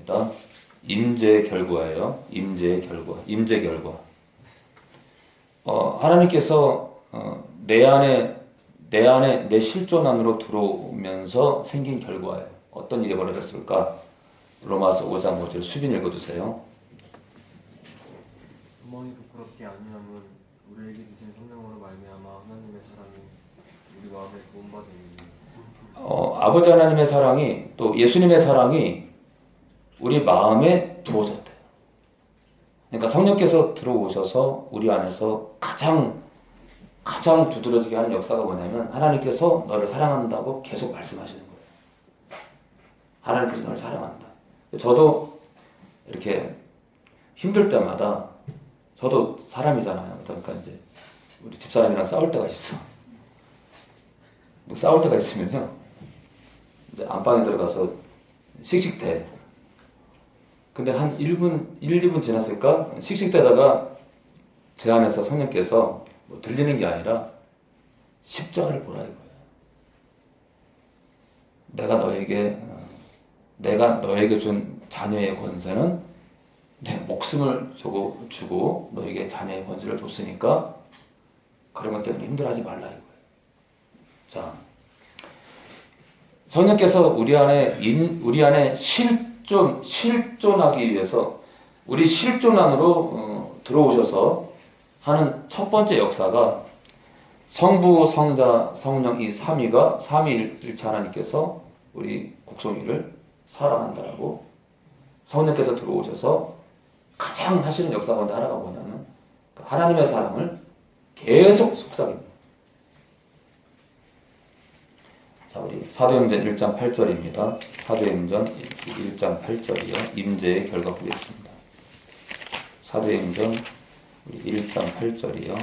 결과입니다. 임재의 결과예요. 임재의 결과. 임재 결과. 하나님께서 내 실존 안으로 들어오면서 생긴 결과예요. 어떤 일이 벌어졌을까? 로마서 5장 5절 수빈 읽어주세요. 부모니 부끄럽게 아니함은 우리에게 주신 성령으로 말미암아 하나님의 사랑이 우리 마음에 부음받음이니. 아버지 하나님의 사랑이 또 예수님의 사랑이 우리 마음에 부어졌대요. 그러니까 성령께서 들어오셔서 우리 안에서 가장 두드러지게 하는 역사가 뭐냐면 하나님께서 너를 사랑한다고 계속 말씀하시는 거예요. 하나님께서 너를 사랑한다. 저도 이렇게 힘들 때마다 저도 사람이잖아요. 그러니까 이제 우리 집사람이랑 싸울 때가 있어. 뭐 싸울 때가 있으면요. 이제 안방에 들어가서 씩씩대. 근데 한 1, 2분 지났을까? 씩씩대다가 제 안에서 성령께서 뭐 들리는 게 아니라 십자가를 보라 이거예요. 내가 너에게 준 자녀의 권세는 내 목숨을 주고 너에게 자녀의 권세를 줬으니까 그런 것 때문에 힘들어하지 말라 이거예요. 자, 성령께서 우리 안에 실존하기 위해서 우리 실존 안으로 들어오셔서 하는 첫 번째 역사가 성부, 성자, 성령 이 삼위일체 하나님께서 우리 국송이를 사랑한다라고 성령께서 들어오셔서 가장 하시는 역사 가운데 하나가 뭐냐면 하나님의 사랑을 계속 속삭입니다. 자, 우리 사도행전 1장 8절입니다. 사도행전 1장 8절이요. 임재의 결과 보겠습니다. 사도행전 1장 8절이요.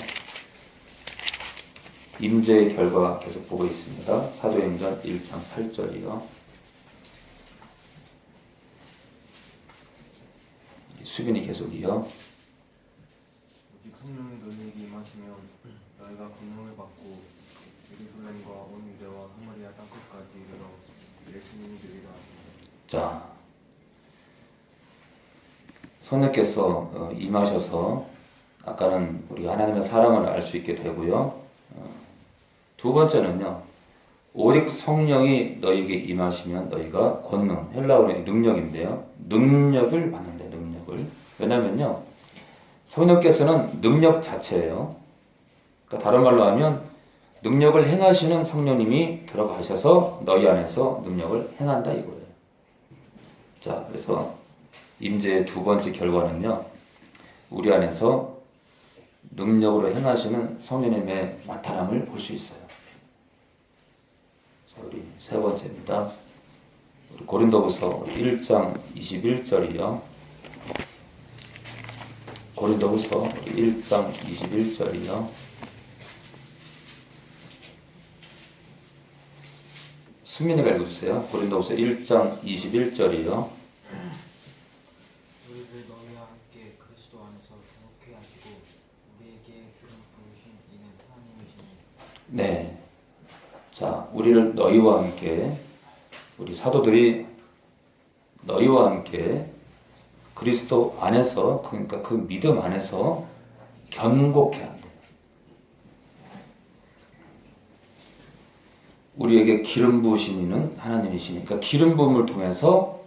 임재의 결과 계속 보고 있습니다. 사도행전 1장 8절이요. 수빈이 계속이요. 오직 성령이 너희에게 임하시면 너희가 권능을 받고 예루살렘과 온 유대와 사마리아 땅 끝까지 이르러 내 시민이 되리라. 자, 성령께서 임하셔서 아까는 우리 하나님의 사랑을 알 수 있게 되고요. 두 번째는요. 오직 성령이 너희에게 임하시면 너희가 권능, 헬라어로 능력인데요. 능력을 받는다. 능력을. 왜냐면요. 성령께서는 능력 자체예요. 그러니까 다른 말로 하면 능력을 행하시는 성령님이 들어가셔서 너희 안에서 능력을 행한다 이거예요. 자, 그래서 임재의 두 번째 결과는요. 우리 안에서 능력으로 행하시는 성령님의 나타남을 볼 수 있어요. 자, 우리 세 번째입니다. 우리 고린도후서 1장 21절이요. 고린도후서 1장 21절이요. 승민이가 읽어주세요. 고린도후서 1장 21절이요. 우리를 너희와 함께 그리스도 안에서 경옥케 하시고 우리에게 기름 부으신 이는 하나님이시니. 네. 자, 우리를 너희와 함께 우리 사도들이 너희와 함께 그리스도 안에서 그러니까 그 믿음 안에서 견고케 한다. 우리에게 기름 부으신 이는 하나님이시니. 그러니까 기름 부음을 통해서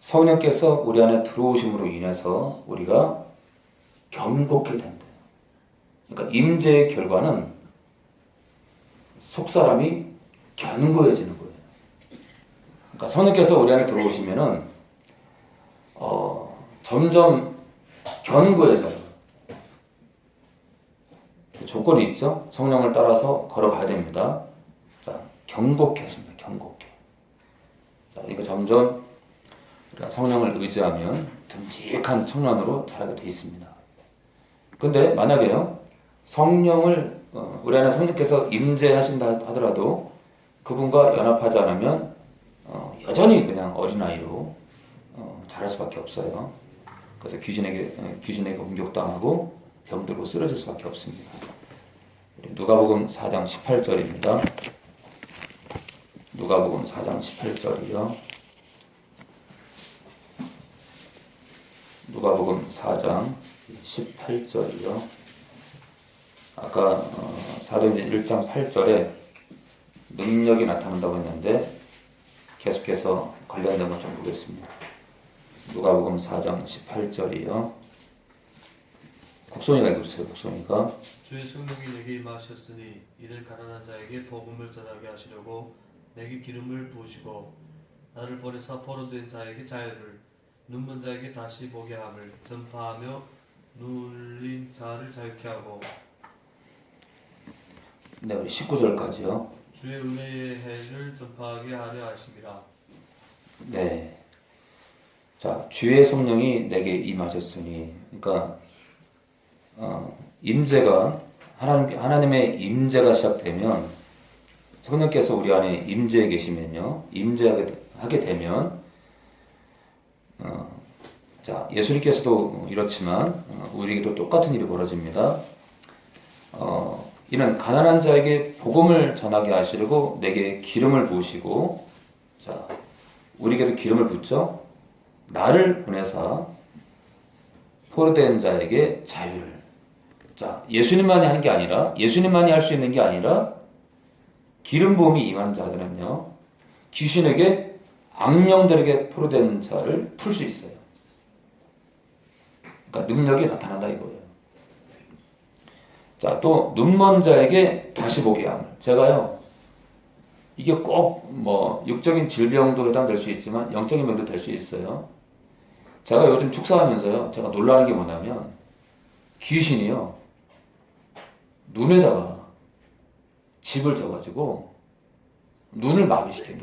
성령께서 우리 안에 들어오심으로 인해서 우리가 견고케 된다. 그러니까 임재의 결과는 속사람이 견고해지는 거예요. 그러니까 성령께서 우리 안에 들어오시면은 점점 견고해져요. 조건이 있죠. 성령을 따라서 걸어가야 됩니다. 자, 견고케 하십니다. 견고케. 자, 이거 점점 우리가 성령을 의지하면 듬직한 청년으로 자라게 돼 있습니다. 근데 만약에요, 성령을 우리 안에 성령께서 임재하신다 하더라도 그분과 연합하지 않으면 여전히 그냥 어린아이로 자랄 수밖에 없어요. 그래서 귀신에게 공격당하고 병들고 쓰러질 수밖에 없습니다. 누가복음 4장 18절입니다. 누가복음 4장 18절이요. 누가복음 4장 18절이요. 아까 사도행전 1장 8절에 능력이 나타난다고 했는데 계속해서 관련된 것 좀 보겠습니다. 누가복음 4장 18절이요. 국송이가 읽어주세요. 국송이가. 주의 성령이 내게 임하셨으니 이를 가난한 자에게 복음을 전하게 하시려고 내게 기름을 부으시고 나를 보내사 포로된 자에게 자유를 눈먼 자에게 다시 보게 함을 전파하며 눌린 자를 자유케 하고 네, 우리 19절까지요. 주의 은혜의 해를 전파하게 하려 하심이라. 네. 자, 주의 성령이 내게 임하셨으니, 그러니까 임재가 하나님의 임재가 시작되면 성령께서 우리 안에 임재해 계시면요, 임재하게 되면 자, 예수님께서도 이렇지만 우리에게도 똑같은 일이 벌어집니다. 이는 가난한 자에게 복음을 전하게 하시려고 내게 기름을 부으시고, 자, 우리에게도 기름을 붓죠. 나를 보내사 포로된 자에게 자유를. 자, 예수님만이 한 게 아니라, 예수님만이 할 수 있는 게 아니라 기름 부음이 임한 자들은요, 귀신에게, 악령들에게 포로된 자를 풀 수 있어요. 그러니까 능력이 나타난다 이거예요. 자, 또 눈먼 자에게 다시 보게 함을. 제가요, 이게 꼭 뭐 육적인 질병도 해당될 수 있지만 영적인 병도 될 수 있어요. 제가 요즘 축사하면서요, 제가 놀라는 게 뭐냐면 귀신이요, 눈에다가 집을 져가지고 눈을 마비시켜요.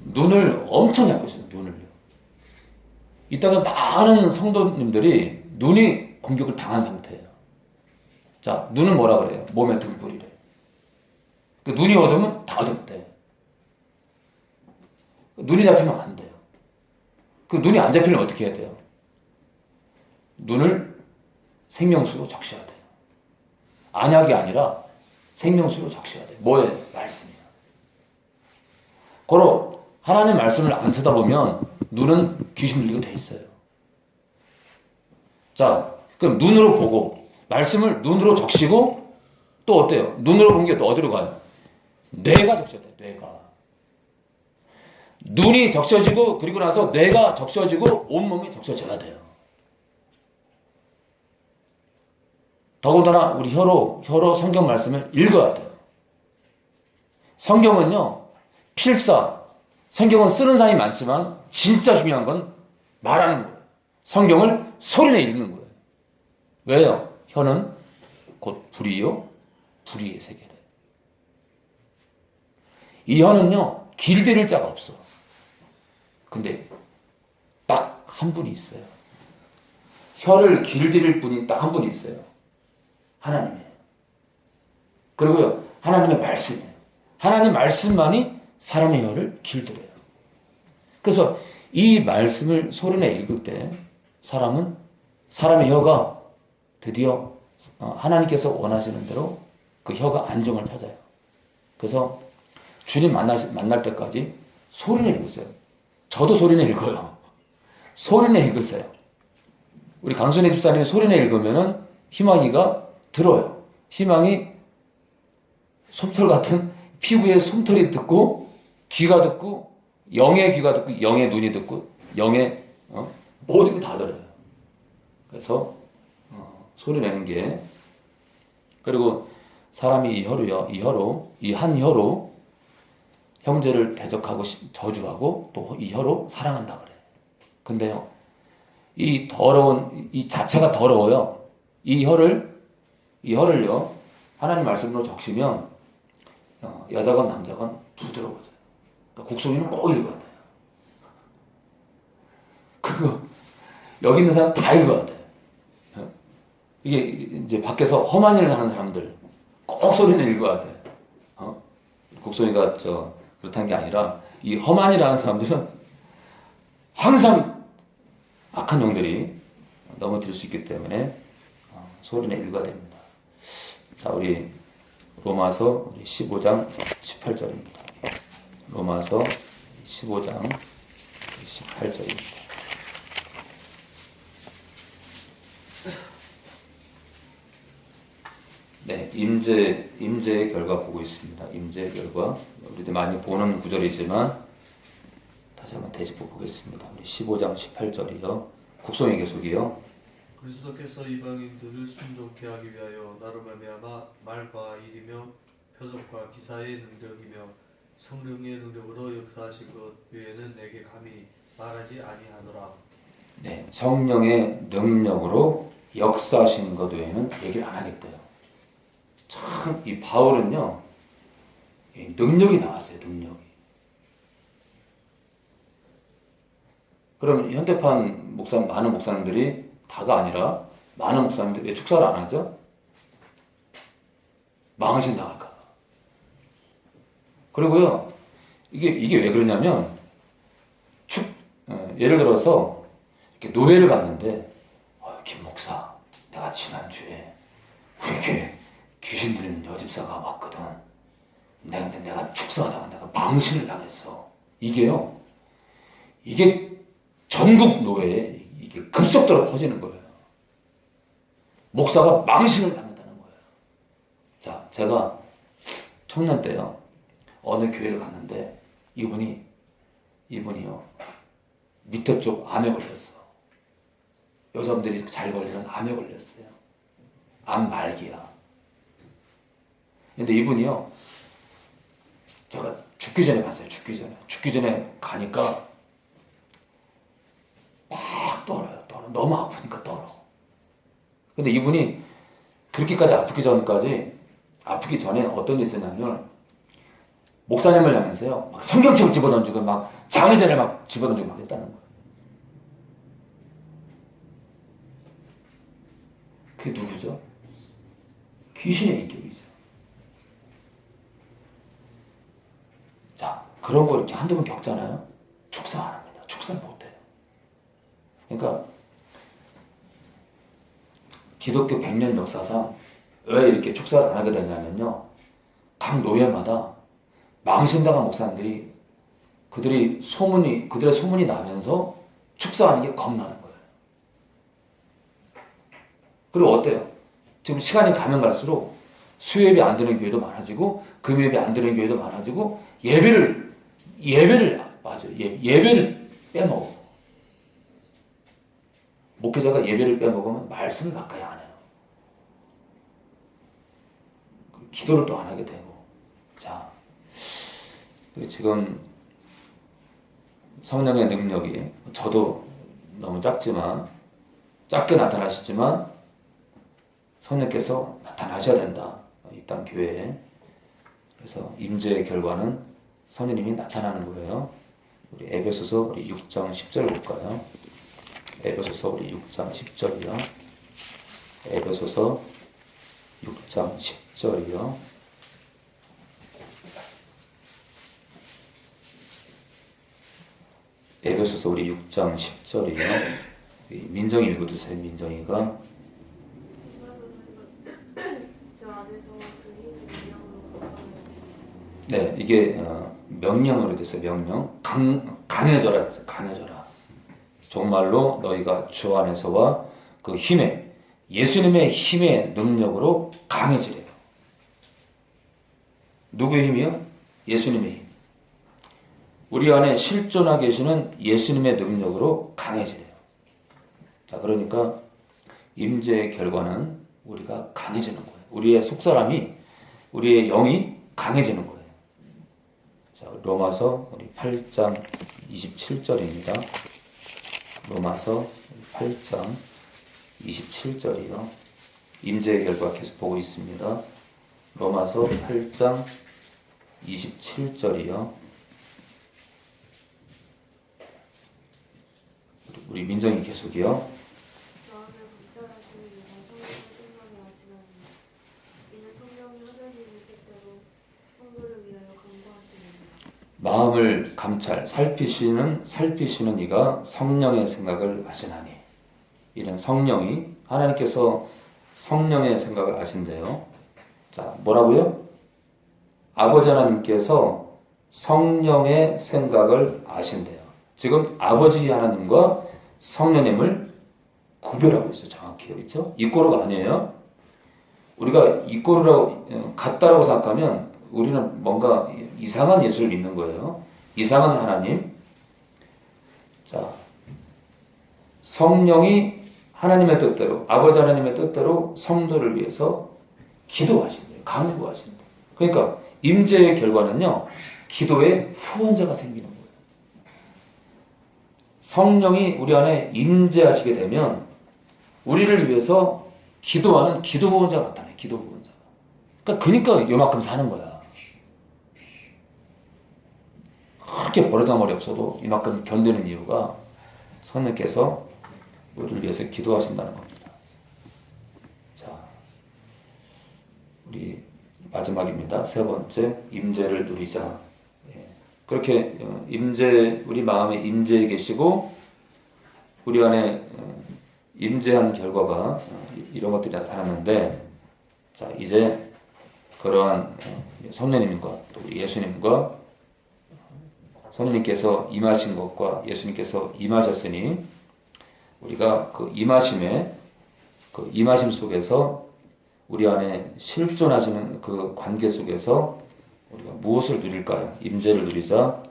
눈을 엄청 잡고 있어요. 눈을요. 이따가 많은 성도님들이 눈이 공격을 당한 상태예요. 자, 눈은 뭐라 그래요? 몸의 등불이래. 눈이 어두우면 다 어둡대. 눈이 잡히면 안 돼요. 눈이 안 잡히면 어떻게 해야 돼요? 눈을 생명수로 적셔야 돼요. 안약이 아니라 생명수로 적셔야 돼요. 뭐예요? 말씀이에요. 고로 하나님의 말씀을 안 쳐다보면 눈은 귀신 들리게 돼 있어요. 자, 그럼 눈으로 보고 말씀을 눈으로 적시고 또 어때요? 눈으로 본 게 또 어디로 가요? 뇌가 적셔야 돼요. 뇌가. 눈이 적셔지고 그리고 나서 뇌가 적셔지고 온몸이 적셔져야 돼요. 더군다나 우리 혀로 성경 말씀을 읽어야 돼요. 성경은요, 필사, 성경은 쓰는 사람이 많지만 진짜 중요한 건 말하는 거예요. 성경을 소리내 읽는 거예요. 왜요? 혀는 곧 불이요, 불의의 세계래. 이 혀는요, 길들일 자가 없어. 근데 딱 한 분이 있어요. 혀를 길들일 분이 딱 한 분이 있어요. 하나님이에요. 그리고요, 하나님의 말씀이에요. 하나님 말씀만이 사람의 혀를 길들여요. 그래서 이 말씀을 소리내 읽을 때 사람의 혀가 드디어 하나님께서 원하시는 대로 그 혀가 안정을 찾아요. 그래서 주님 만날 때까지 소리내 읽으세요. 저도 소리내 읽어요. 소리내 읽으세요. 우리 강순혜 집사님이 소리내 읽으면은 희망이가 들어요. 희망이 솜털 같은 피부에 솜털이 듣고, 귀가 듣고, 영의 귀가 듣고, 영의 눈이 듣고, 영의 모든 게 다 들어요. 그래서 소리 내는 게, 그리고 사람이 이 한 혀로 형제를 대적하고 저주하고 또 이 혀로 사랑한다 그래. 근데요, 이 더러운, 이 자체가 더러워요. 이 혀를요, 하나님 말씀으로 적시면 여자건 남자건 부드러워져요. 그러니까 국송이는 꼭 읽어야 돼요. 그리고 여기 있는 사람 다 읽어야 돼요. 이게 이제 밖에서 험한 일을 하는 사람들 꼭 소리는 읽어야 돼. 국송이가 그렇다는 게 아니라 이 험한 일을 하는 사람들은 항상 악한 영들이 넘어들 수 있기 때문에 소리는 읽어야 됩니다. 자, 우리 로마서 15장 18절입니다. 로마서 15장 18절입니다. 네, 임재의 결과 보고 있습니다. 임재의 결과. 우리들 많이 보는 구절이지만 다시 한번 되짚어 보겠습니다. 우리 15장 18절이요. 국성의 계속이요. 그리스도께서 이방인들을 순종케 하기 위하여 나로 말미암아 말과 일이며 표적과 기사의 능력이며 성령의 능력으로 역사하신 것 외에는 내게 감히 말하지 아니하노라. 네, 성령의 능력으로 역사하신 것 외에는 얘기를 안 하겠대요. 참, 이 바울은요, 이 능력이 나왔어요, 능력이. 그럼 현대판 많은 목사님들이 다가 아니라 많은 목사님들이 왜 축사를 안 하죠? 망신 당할까 봐. 그리고요, 이게 왜 그러냐면, 예를 들어서, 이렇게 노예를 갔는데, 김 목사, 내가 지난주에 우리 교회 귀신 들리는 여집사가 왔거든. 근데 내가 축사하다가 내가 망신을 당했어. 이게요, 이게 전국 노예에 이게 급속도로 퍼지는 거예요. 목사가 망신을 당했다는 거예요. 자, 제가 청년 때요, 어느 교회를 갔는데 이분이요, 밑에 쪽 암에 걸렸어. 여자분들이 잘 걸리는 암에 걸렸어요. 암 말기야. 근데 이분이요, 제가 죽기 전에 봤어요. 죽기 전에 가니까 막 떨어요. 너무 아프니까 떨어. 근데 이분이 그렇게까지 아프기 전에 어떤 일이 있었냐면, 목사님을 향해서요, 막 성경책 집어던지고 막 장의자를 막 집어던지고 막 했다는 거예요. 그게 누구죠? 귀신의 인격이죠. 자, 그런 거 이렇게 한두 번 겪잖아요. 축사 안 합니다. 축사 못 해요. 그러니까 기독교 100년 역사상 왜 이렇게 축사를 안 하게 되냐면요, 각 노예마다 망신당한 목사님들이 그들의 소문이 나면서 축사하는 게 겁나는 거예요. 그리고 어때요? 지금 시간이 가면 갈수록 수요예배 안 되는 교회도 많아지고 금요예배 안 되는 교회도 많아지고 예배를 빼먹어. 목회자가 예배를 빼먹으면 말씀을 가까이 안 해요. 기도를 또 안 하게 되고. 자, 지금 성령의 능력이, 저도 너무 작게 나타나시지만 성령께서 나타나셔야 된다. 이 땅 교회에. 그래서 임재의 결과는 성령님이 나타나는 거예요. 우리 에베소서 우리 6장 10절 볼까요? 에베소서 우리 6장 10절이요. 에베소서 6장 10절이요. 에베소서 우리 6장 10절이요. 민정이 읽어주세요. 민정이가. 네, 이게 명령으로 돼서 명령. 강해져라. 강해져라. 정말로 너희가 주 안에서와 그 힘에, 예수님의 힘의 능력으로 강해지래요. 누구의 힘이요? 예수님의 힘. 우리 안에 실존하고 계시는 예수님의 능력으로 강해지래요. 자, 그러니까 임재의 결과는 우리가 강해지는 거예요. 우리의 속사람이, 우리의 영이 강해지는 거예요. 자, 로마서 우리 8장 27절입니다. 로마서 8장 27절이요. 임재의 결과 계속 보고 있습니다. 로마서 8장 27절이요. 우리 민정이 계속이요. 마음을 감찰하시는 이가 성령을 생각을 하시나니 이는 성령이 하나님의 뜻대로 성도를 위하여 간구하시느니라. 마음을 감찰, 살피시는 이가 성령의 생각을 아시나니. 이는 성령이, 하나님께서 성령의 생각을 아신대요. 자, 뭐라고요? 아버지 하나님께서 성령의 생각을 아신대요. 지금 아버지 하나님과 성령님을 구별하고 있어요. 정확히. 그렇죠? 이꼬르가 아니에요. 우리가 이꼬르라고 같다라고 생각하면 우리는 뭔가 이상한 예수를 믿는 거예요. 이상한 하나님. 자, 성령이 하나님의 뜻대로, 아버지 하나님의 뜻대로 성도를 위해서 기도하신대요. 간구하신대요. 그러니까 임재의 결과는요, 기도의 후원자가 생기는 거예요. 성령이 우리 안에 임재하시게 되면 우리를 위해서 기도하는 기도 후원자가 나타나요. 기도 후원자. 그러니까 요만큼 사는 거야. 그렇게 버르장머리 없어도 이만큼 견디는 이유가 성령께서 우리를 위해서 기도하신다는 겁니다. 자, 우리 마지막입니다. 세 번째, 임재를 누리자. 그렇게 우리 마음에 임재해 계시고 우리 안에 임재한 결과가 이런 것들이 나타났는데, 자, 이제 그러한 성령님과 또 예수님과 성령님께서 임하신 것과 예수님께서 임하셨으니 우리가 그 임하심 속에서 우리 안에 실존하시는 그 관계 속에서 우리가 무엇을 누릴까요? 임재를 누리자.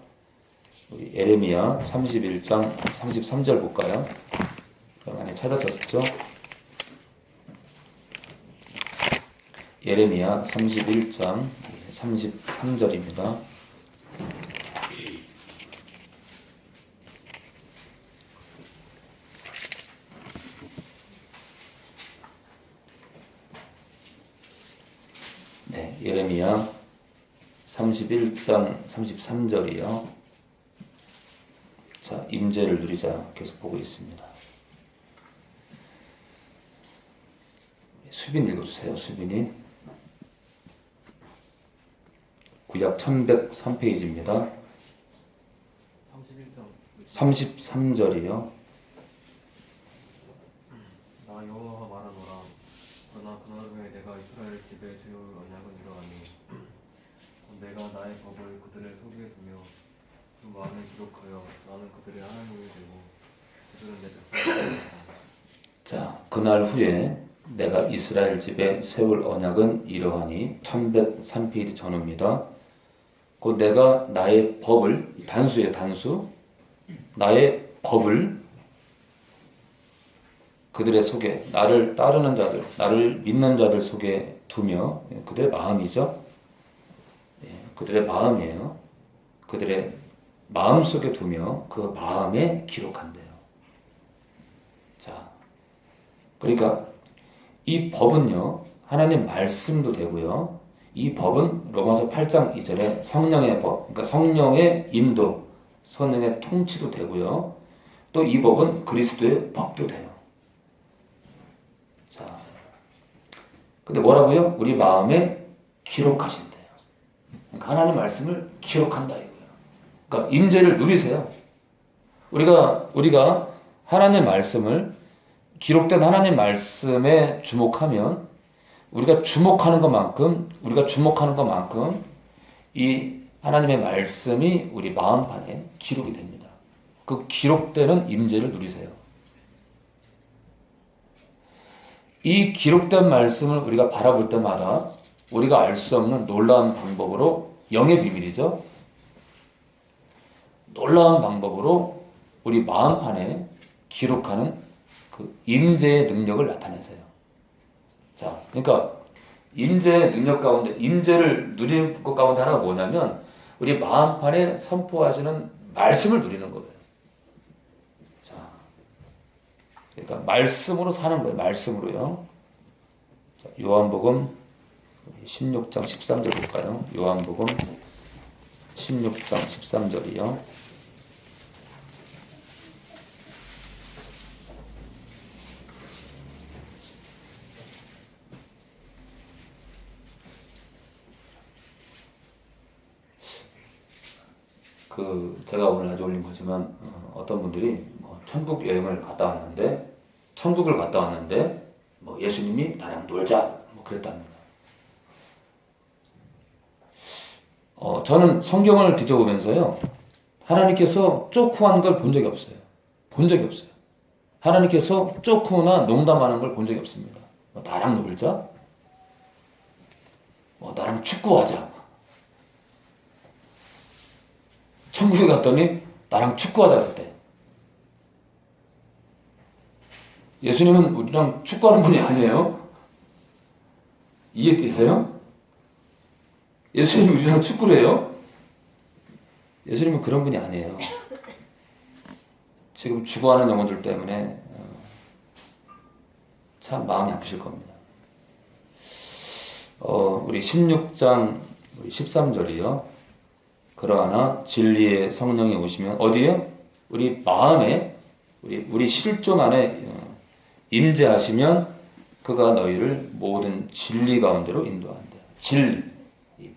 우리 예레미야 31장 33절 볼까요? 많이 찾아졌죠? 예레미야 31장 33절입니다. 네, 예레미야 31장 33절이요. 자, 임재를 누리자 계속 보고 있습니다. 수빈 읽어주세요. 수빈이. 구약 1103페이지입니다. 33절이요. 나 여호와가 말하노라. 그러나 그날에 내가 이스라엘 집에 세울 언약은 이러하니 내가 나의 법을 그들의 속에 두며 그 마음에 기록하여 나는 그들의 하나님이 되고 그들은 내 백성이 되리라. 자, 그날 후에 내가 이스라엘 집에 세울 언약은 이러하니 1103페이지 전후입니다. 곧 내가 나의 법을, 단수예요, 단수. 나의 법을 그들의 속에, 나를 따르는 자들, 나를 믿는 자들 속에 두며, 그들의 마음이죠. 그들의 마음이에요. 그들의 마음 속에 두며 그 마음에 기록한대요. 자, 그러니까 이 법은요, 하나님 말씀도 되고요. 이 법은 로마서 8장 2절에 성령의 법, 그러니까 성령의 인도, 성령의 통치도 되고요. 또 이 법은 그리스도의 법도 돼요. 자, 근데 뭐라고요? 우리 마음에 기록하신대요. 그러니까 하나님 말씀을 기록한다 이거예요. 그러니까 임재를 누리세요. 우리가 하나님 말씀을, 기록된 하나님 말씀에 주목하면 우리가 주목하는 것만큼 이 하나님의 말씀이 우리 마음판에 기록이 됩니다. 그 기록되는 임재를 누리세요. 이 기록된 말씀을 우리가 바라볼 때마다 우리가 알 수 없는 놀라운 방법으로, 영의 비밀이죠. 놀라운 방법으로 우리 마음판에 기록하는 그 임재의 능력을 나타내세요. 자, 그러니까 임재의 능력 가운데, 임재를 누리는 것 가운데 하나가 뭐냐면 우리 마음판에 선포하시는 말씀을 누리는 거예요. 자, 그러니까 말씀으로 사는 거예요. 말씀으로요. 자, 요한복음 16장 13절 볼까요? 요한복음 16장 13절이요. 제가 오늘 아주 올린 거지만 어떤 분들이 천국을 갔다 왔는데 예수님이 나랑 놀자 그랬답니다. 저는 성경을 뒤져보면서요, 하나님께서 쪼크하는 걸 본 적이 없어요. 본 적이 없어요. 하나님께서 쪼크나 농담하는 걸 본 적이 없습니다. 뭐 나랑 놀자? 뭐 나랑 축구하자? 천국에 갔더니 나랑 축구하자 그랬대. 예수님은 우리랑 축구하는 분이 아니에요. 이해되세요? 예수님이 우리랑 축구를 해요? 예수님은 그런 분이 아니에요. 지금 죽어가는 영혼들 때문에 참 마음이 아프실 겁니다. 우리 16장 13절이요. 그러나 진리의 성령이 오시면 어디요? 우리 마음에 우리 실존 안에 임재하시면 그가 너희를 모든 진리 가운데로 인도한다. 진리, 이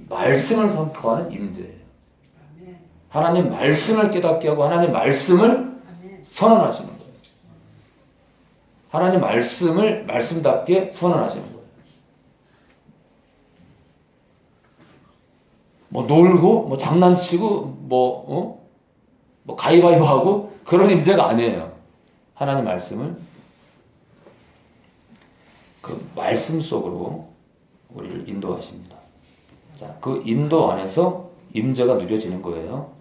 말씀을 선포하는 임재예요. 하나님 말씀을 깨닫게 하고 하나님 말씀을 선언하시는 거예요. 하나님 말씀을 말씀답게 선언하시는 거예요. 뭐 놀고 뭐 장난치고 뭐 가위바위보 하고 그런 임재가 아니에요. 하나님 말씀을 그 말씀 속으로 우리를 인도하십니다. 자, 그 인도 안에서 임재가 누려지는 거예요.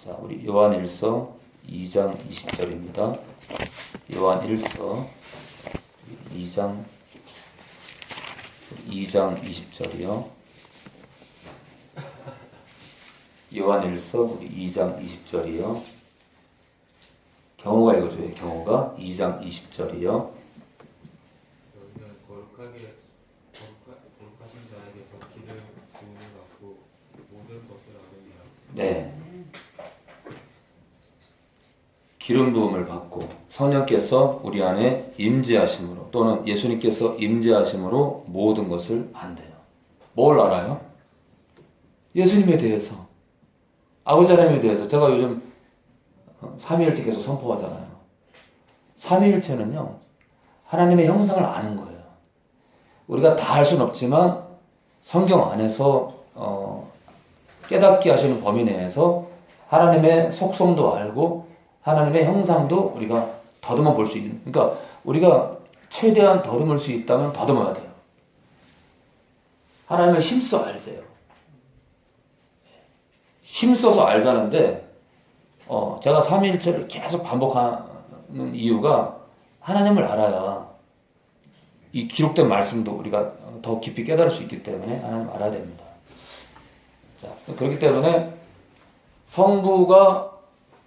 자, 우리 요한일서 2장 20절입니다. 요한일서 2장 20절이요. 요한일서 2장 20절이요. 경호가 읽어줘요. 경호가 2장 20절이요. 여기는 거룩하신 자에게서 기름 부음을 받고 모든 것을 아느니라. 네. 기름 부음을 받고 성령께서 우리 안에 임재하심으로 또는 예수님께서 임재하심으로 모든 것을 안대요. 뭘 알아요? 예수님에 대해서, 아버지 하나님에 대해서. 제가 요즘 삼위일체 계속 선포하잖아요. 삼위일체는요, 하나님의 형상을 아는 거예요. 우리가 다 알 수는 없지만 성경 안에서 깨닫게 하시는 범위 내에서 하나님의 속성도 알고 하나님의 형상도 우리가 더듬어 볼 수 있는, 그러니까 우리가 최대한 더듬을 수 있다면 더듬어야 돼요. 하나님을 힘써 알세요. 힘써서 알자는데 제가 삼위일체를 계속 반복하는 이유가 하나님을 알아야 이 기록된 말씀도 우리가 더 깊이 깨달을 수 있기 때문에 하나님을 알아야 됩니다. 자, 그렇기 때문에 성부가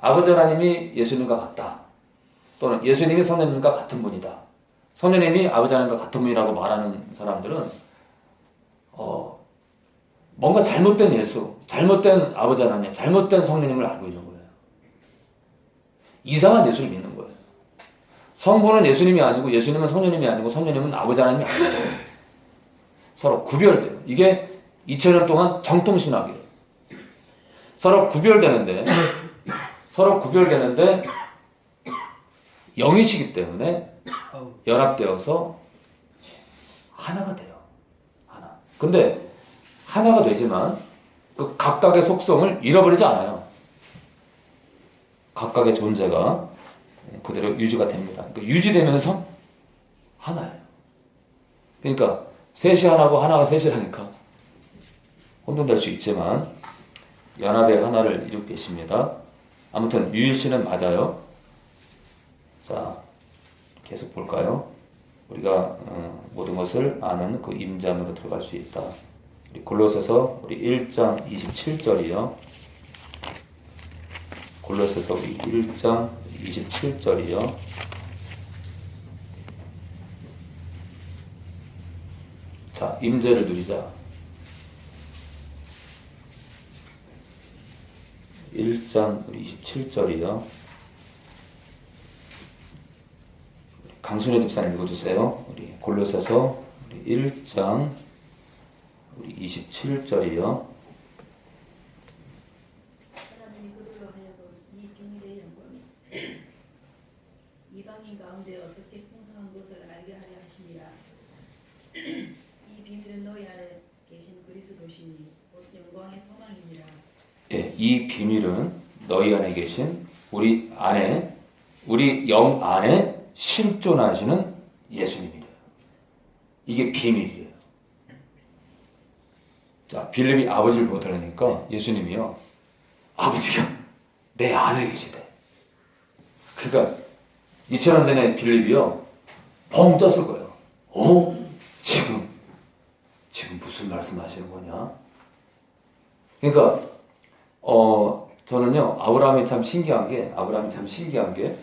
아버지 하나님이 예수님과 같다. 또는 예수님이 성령님과 같은 분이다. 성령님이 아버지 하나님과 같은 분이라고 말하는 사람들은 뭔가 잘못된 예수, 잘못된 아버지 하나님, 잘못된 성령님을 알고 있는 거예요. 이상한 예수를 믿는 거예요. 성부는 예수님이 아니고 예수님은 성령님이 아니고 성령님은 아버지 하나님이 아니에요. 서로 구별돼요. 이게 2000년 동안 정통신학이에요. 서로 구별되는데 영이시기 때문에 연합되어서 하나가 돼요. 하나. 근데 하나가 되지만 그 각각의 속성을 잃어버리지 않아요. 각각의 존재가 그대로 유지가 됩니다. 그러니까 유지되면서 하나예요. 그러니까 셋이 하나고 하나가 셋이라니까 혼돈될 수 있지만 연합의 하나를 이루고 계십니다. 아무튼 유일신은 맞아요. 자, 계속 볼까요? 우리가 모든 것을 아는 그 임재 안으로 들어갈 수 있다. 우리 골로새서 우리 1장 27절이요. 골로새서 우리 1장 27절이요. 자, 임재를 누리자. 1장 27절이요. 강순혜 집사님 읽어주세요. 우리 골로새서 우리 1장 우리 27절이요. 하나님이 그들로 하여금 이 비밀의 영광이 이방인 가운데 어떻게 풍성한 것을 알게 하려 하심이라. 이 비밀은 너희 안에 계신 그리스도시니 곧 영광의 소망이니라. 이 비밀은 너희 안에 계신 우리 영 안에 실존하시는 예수님이래요. 이게 비밀이에요. 자, 빌립이 아버지를 보더라니까 예수님이요. 아버지가 내 안에 계시대. 그러니까 2000년 전에 빌립이요. 뻥 떴을 거예요. 지금 무슨 말씀하시는 거냐? 그러니까 저는요 아브라함이 참 신기한 게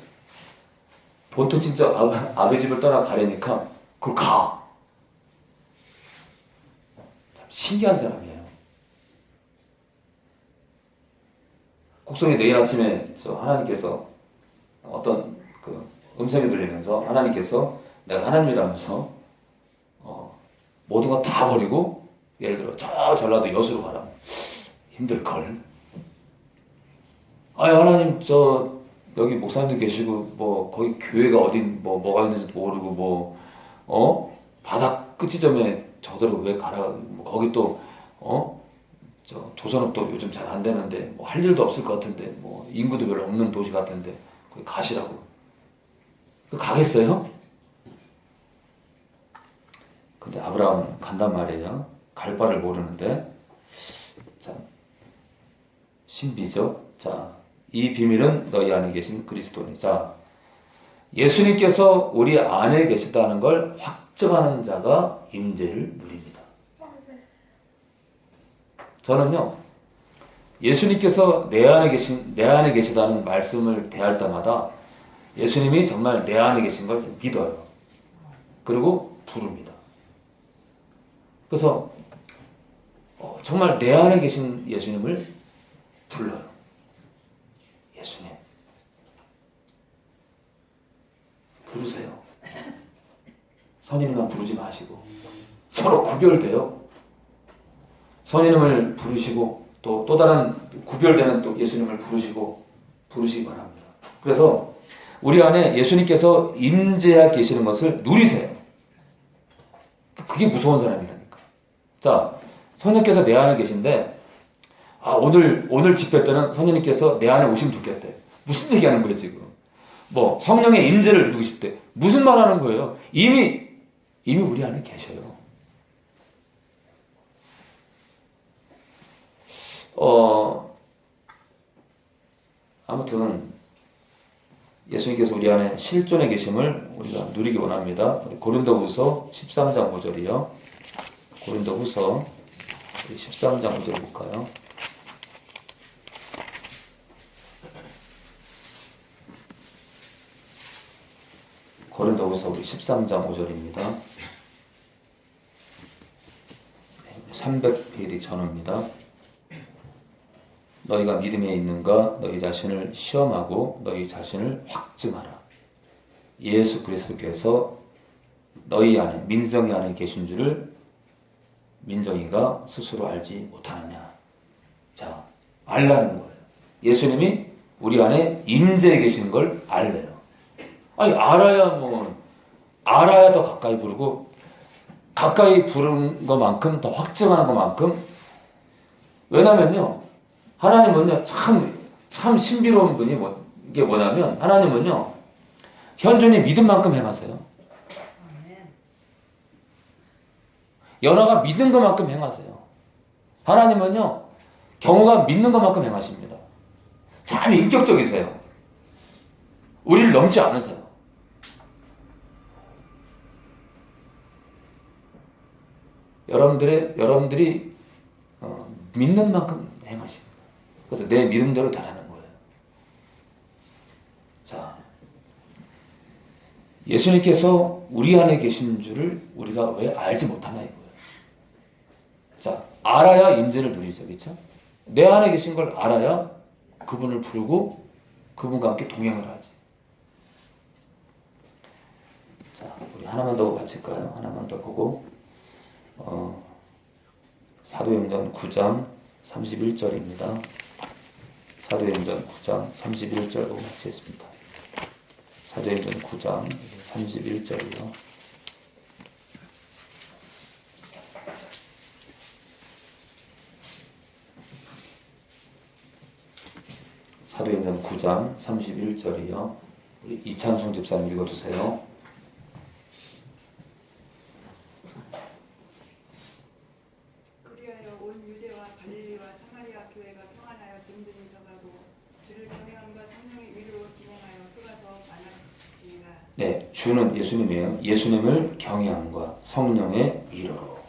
보통 진짜 아버지 집을 떠나 가려니까 그걸 가. 참 신기한 사람이에요. 곡성에 내일 아침에 하나님께서 어떤 그 음성이 들리면서 하나님께서 내가 하나님이라면서 모든 거 다 버리고 예를 들어 저 전라도 여수로 가라. 힘들걸. 아니 하나님 여기 목사님도 계시고 뭐 거기 교회가 어딘 뭐가 있는지도 모르고 바다 끝지점에 저대로 왜 가라. 뭐 거기 또 조선업도 요즘 잘 안 되는데 뭐 할 일도 없을 것 같은데 뭐 인구도 별로 없는 도시 같은데 거기 가시라고. 가겠어요? 근데 아브라함은 간단 말이에요. 갈 바를 모르는데 자 신비죠. 자, 이 비밀은 너희 안에 계신 그리스도니. 자, 예수님께서 우리 안에 계시다는 걸 확증하는 자가 임재를 누립니다. 저는요 예수님께서 내 안에 계시다는 말씀을 대할 때마다 예수님이 정말 내 안에 계신 걸 믿어요. 그리고 부릅니다. 그래서 정말 내 안에 계신 예수님을 불러요. 예수님 부르세요. 선임만 부르지 마시고 서로 구별돼요. 선임을 부르시고 또 다른 구별되는 또 예수님을 부르시기 바랍니다. 그래서 우리 안에 예수님께서 임재하 계시는 것을 누리세요. 그게 무서운 사람이라니까. 자, 성령께서 내 안에 계신데 오늘 집회 때는 성령님께서 내 안에 오시면 좋겠대. 무슨 얘기하는 거예요 지금? 뭐 성령의 임재를 누리고 싶대. 무슨 말하는 거예요? 이미 우리 안에 계셔요. 아무튼 예수님께서 우리 안에 실존해 계심을 우리가 누리기 원합니다. 고린도후서 13장 5절이요. 고린도후서 13장 5절 볼까요? 고린도후서 우리 13장 5절입니다. 300페이지 전후입니다. 너희가 믿음에 있는가 너희 자신을 시험하고 너희 자신을 확증하라. 예수 그리스도께서 너희 안에 민정이 안에 계신 줄을 민정이가 스스로 알지 못하느냐. 자, 알라는 거예요. 예수님이 우리 안에 임재해 계시는 걸 알래요. 아니 알아야 더 가까이 부르고 가까이 부르는 것만큼 더 확증하는 것만큼. 왜냐면요 하나님은요 참 신비로운 분이 이게 뭐냐면 하나님은요 현준이 믿은 만큼 행하세요. 연하가 믿는 것만큼 행하세요. 하나님은요 경우가 믿는 것만큼 행하십니다. 참 인격적이세요. 우리를 넘지 않으세요. 여러분들이 믿는 만큼 행하십니다. 그래서 내 믿음대로 달하는 거예요. 자, 예수님께서 우리 안에 계신 줄을 우리가 왜 알지 못하나 이거예요. 자, 알아야 임재를 누리죠, 그렇죠? 내 안에 계신 걸 알아야 그분을 부르고 그분과 함께 동행을 하지. 자, 우리 하나만 더 마칠까요? 하나만 더 보고 사도행전 9장 31절입니다. 사도행전 9장 31절로 마치겠습니다. 사도행전 9장 31절이요. 사도행전 9장 31절이요. 우리 이찬송 집사님 읽어주세요. 그리하여 온 유대와 갈릴리와 사마리아 교회가 평안하여 든든히 서가고 주를 경외함과 성령의 위로 진행하여 수가 더 많아지니라. 네, 주는 예수님이에요. 예수님을 경외함과 성령의 위로로.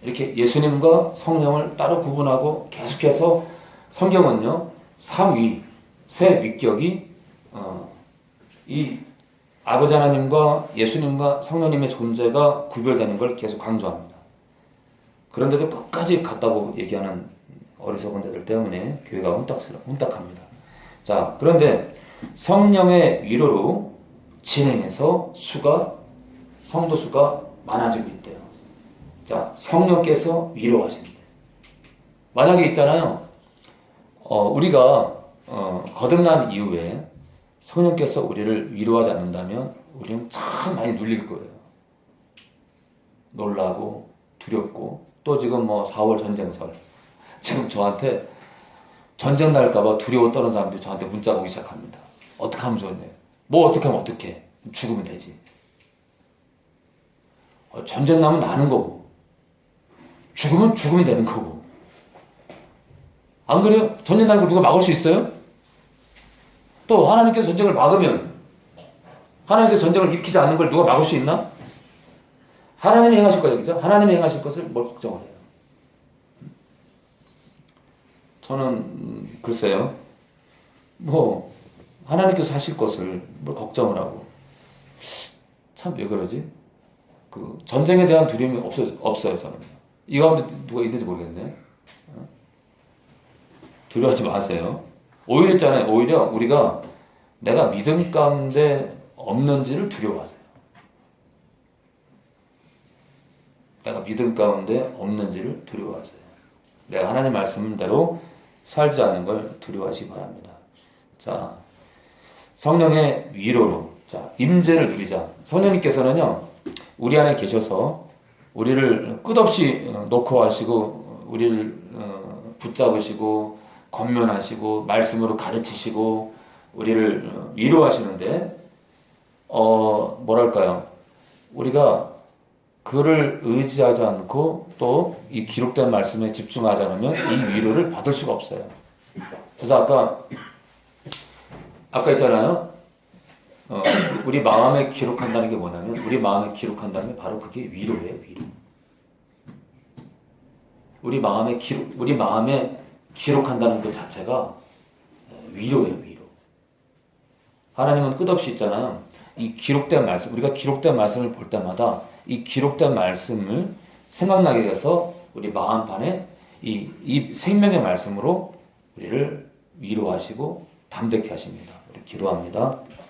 이렇게 예수님과 성령을 따로 구분하고 계속해서 성경은요, 삼위, 세 위격이 이 아버지 하나님과 예수님과 성령님의 존재가 구별되는 걸 계속 강조합니다. 그런데도 끝까지 같다고 얘기하는 어리석은 자들 때문에 교회가 혼탁합니다. 자, 그런데 성령의 위로로 진행해서 성도 수가 많아지고 있대요. 자, 성령께서 위로하신대. 만약에 있잖아요. 우리가 거듭난 이후에 성령께서 우리를 위로하지 않는다면 우리는 참 많이 눌릴 거예요. 놀라고 두렵고 또 지금 4월 전쟁설 지금 저한테 전쟁 날까봐 두려워 떠는 사람들이 저한테 문자가 오기 시작합니다. 어떻게 하면 좋네. 뭐 어떻게 하면 어떡해. 죽으면 되지. 전쟁 나면 나는 거고 죽으면 되는 거고. 안 그래요? 전쟁 나는 거 누가 막을 수 있어요? 또 하나님께서 전쟁을 막으면 하나님께서 전쟁을 일으키지 않는 걸 누가 막을 수 있나? 하나님이 행하실 거예요. 그죠? 하나님이 행하실 것을 뭘 걱정을 해요. 저는 글쎄요. 하나님께서 하실 것을 뭘 걱정을 하고 참 왜 그러지? 전쟁에 대한 두려움이 없어요. 저는. 이 가운데 누가 있는지 모르겠네. 두려워하지 마세요. 오히려 있잖아요. 오히려 우리가 내가 믿음 가운데 없는지를 두려워하세요. 내가 믿음 가운데 없는지를 두려워하세요. 내가 하나님 말씀대로 살지 않는 걸 두려워하시기 바랍니다. 자, 성령의 위로로, 자, 임재를 누리자. 성령님께서는요, 우리 안에 계셔서 우리를 끝없이 놓고 하시고, 우리를 붙잡으시고, 권면하시고, 말씀으로 가르치시고, 우리를 위로하시는데, 뭐랄까요? 우리가 그를 의지하지 않고 또 이 기록된 말씀에 집중하지 않으면 이 위로를 받을 수가 없어요. 그래서 아까 있잖아요. 우리 마음에 기록한다는 게 뭐냐면 우리 마음에 기록한다는 게 바로 그게 위로예요. 위로. 우리 마음에 기록한다는 것 자체가 위로예요. 위로. 하나님은 끝없이 있잖아요. 이 기록된 말씀, 우리가 기록된 말씀을 볼 때마다 이 기록된 말씀을 생각나게 해서 우리 마음판에 이 생명의 말씀으로 우리를 위로하시고 담대케 하십니다. 우리 기도합니다.